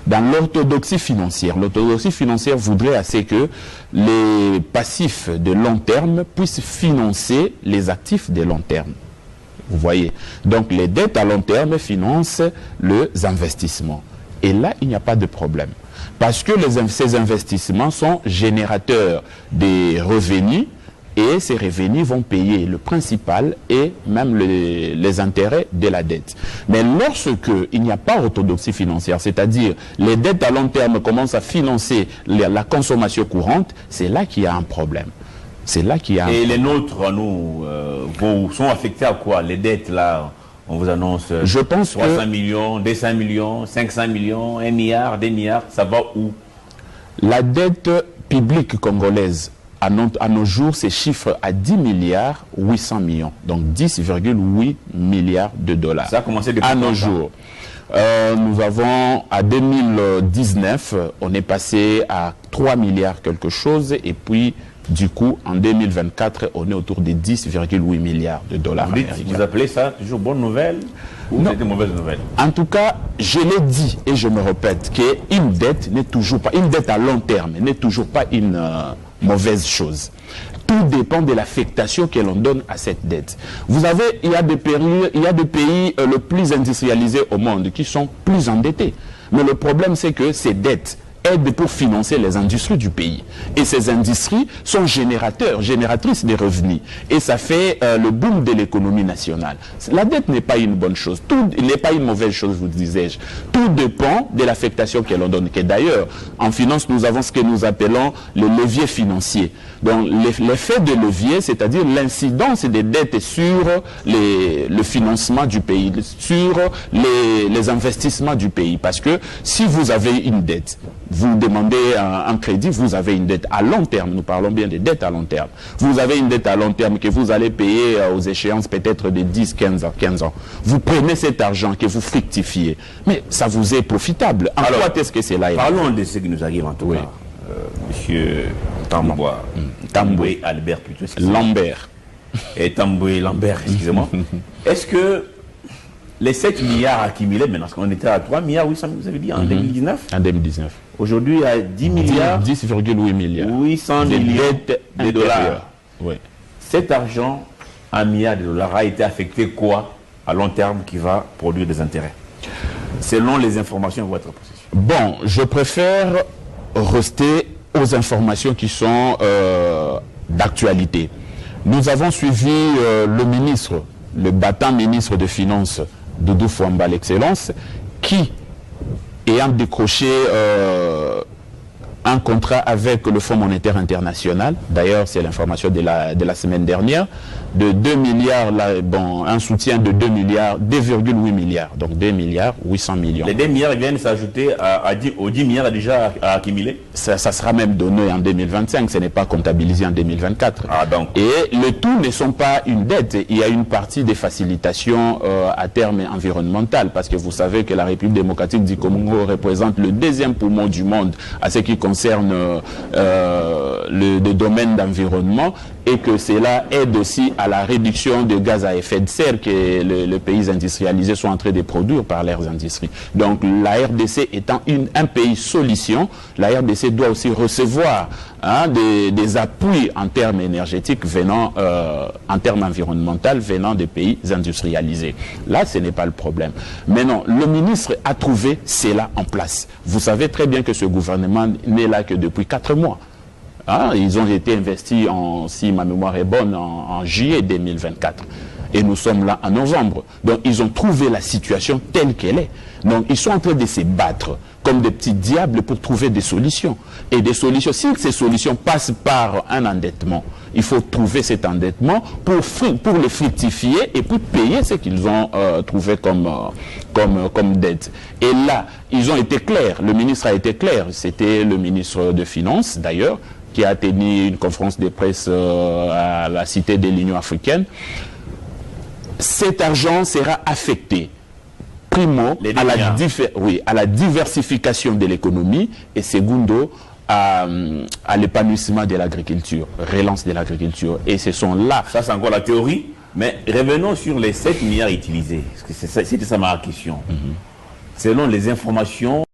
dans l'orthodoxie financière. L'orthodoxie financière voudrait assez que les passifs de long terme puissent financer les actifs de long terme. Vous voyez. Donc les dettes à long terme financent les investissements. Et là, il n'y a pas de problème. Parce que ces investissements sont générateurs des revenus et ces revenus vont payer le principal et même les intérêts de la dette. Mais lorsque il n'y a pas orthodoxie financière, c'est-à-dire les dettes à long terme commencent à financer la consommation courante, c'est là qu'il y a un problème. C'est là qu'il y a. Et les nôtres, nous, sont affectés à quoi? Les dettes, là, on vous annonce je pense 300 millions, 200 millions, 500 millions, 1 milliard, 2 milliards, ça va où? La dette publique congolaise, à nos jours, se chiffre à 10 milliards 800 millions. Donc 10,8 milliards de dollars. Ça a commencé depuis à nos jours. Nous avons, à 2019, on est passé à 3 milliards quelque chose, et puis du coup, en 2024, on est autour de 10,8 milliards de dollars. Vous appelez ça toujours bonne nouvelle ou c'est une mauvaise nouvelle? En tout cas, je l'ai dit et je me répète qu'une dette n'est toujours pas, une dette à long terme n'est toujours pas une mauvaise chose. Tout dépend de l'affectation que l'on donne à cette dette. Vous avez, il y a des pays le plus industrialisés au monde qui sont plus endettés. Mais le problème, c'est que ces dettes aident pour financer les industries du pays. Et ces industries sont génératrices des revenus. Et ça fait le boom de l'économie nationale. La dette n'est pas une bonne chose. Tout n'est pas une mauvaise chose, vous disais-je. Tout dépend de l'affectation que l'on donne. D'ailleurs, en finance, nous avons ce que nous appelons le levier financier. Donc, l'effet de levier, c'est-à-dire l'incidence des dettes sur le financement du pays, sur les investissements du pays. Parce que si vous avez une dette, vous demandez un crédit, vous avez une dette à long terme. Nous parlons bien de dettes à long terme. Vous avez une dette à long terme que vous allez payer aux échéances peut-être de 10, 15 ans. Vous prenez cet argent que vous fructifiez. Mais ça vous est profitable. En quoi est-ce que c'est là? Parlons de ce qui nous arrive en tout cas. Monsieur Tamboué Albert plutôt. Lambert. Et Tamboué Lambert, excusez-moi. Est-ce que les 7 milliards accumulés, maintenant, parce qu'on était à 3 milliards 800, vous avez dit, en 2019? En 2019. Aujourd'hui, à 10 milliards. 10,8 milliards. 800 millions de dollars. Oui. Cet argent, 1 milliard de dollars, a été affecté quoi à long terme qui va produire des intérêts? Selon les informations de votre possession. Bon, je préfère rester aux informations qui sont d'actualité. Nous avons suivi le ministre, le battant ministre des Finances, Doudou Fouamba l'excellence, qui, ayant décroché un contrat avec le Fonds monétaire international, d'ailleurs c'est l'information de la semaine dernière, de 2 milliards, un soutien de 2 milliards, 2,8 milliards, donc 2 milliards 800 millions. Les 2 milliards viennent s'ajouter aux 10 milliards déjà accumulés? Ça sera même donné en 2025, ce n'est pas comptabilisé en 2024. Ah, donc. Et le tout ne sont pas une dette, il y a une partie des facilitations à terme environnemental, parce que vous savez que la République démocratique du Congo représente le 2e poumon du monde à ce qui concerne le domaine d'environnement, et que cela aide aussi à la réduction de gaz à effet de serre que les pays industrialisés sont en train de produire par leurs industries. Donc la RDC étant un pays solution, la RDC doit aussi recevoir des appuis en termes énergétiques venant, en termes environnementaux venant des pays industrialisés. Là, ce n'est pas le problème. Mais non, le ministre a trouvé cela en place. Vous savez très bien que ce gouvernement n'est là que depuis 4 mois. Ils ont été investis, si ma mémoire est bonne, en juillet 2024. Et nous sommes là en novembre. Donc ils ont trouvé la situation telle qu'elle est. Donc ils sont en train de se battre comme des petits diables pour trouver des solutions. Et des solutions, si ces solutions passent par un endettement, il faut trouver cet endettement pour le fructifier et pour payer ce qu'ils ont trouvé comme dette. Et là, ils ont été clairs, le ministre a été clair, c'était le ministre de Finances d'ailleurs, qui a tenu une conférence de presse à la Cité de l'Union africaine. Cet argent sera affecté, primo, à la diversification de l'économie, et secondo, à l'épanouissement de l'agriculture, relance de l'agriculture. Et ce sont là... Ça, c'est encore la théorie. Mais revenons sur les 7 milliards utilisés. C'était ça ma question. Selon les informations...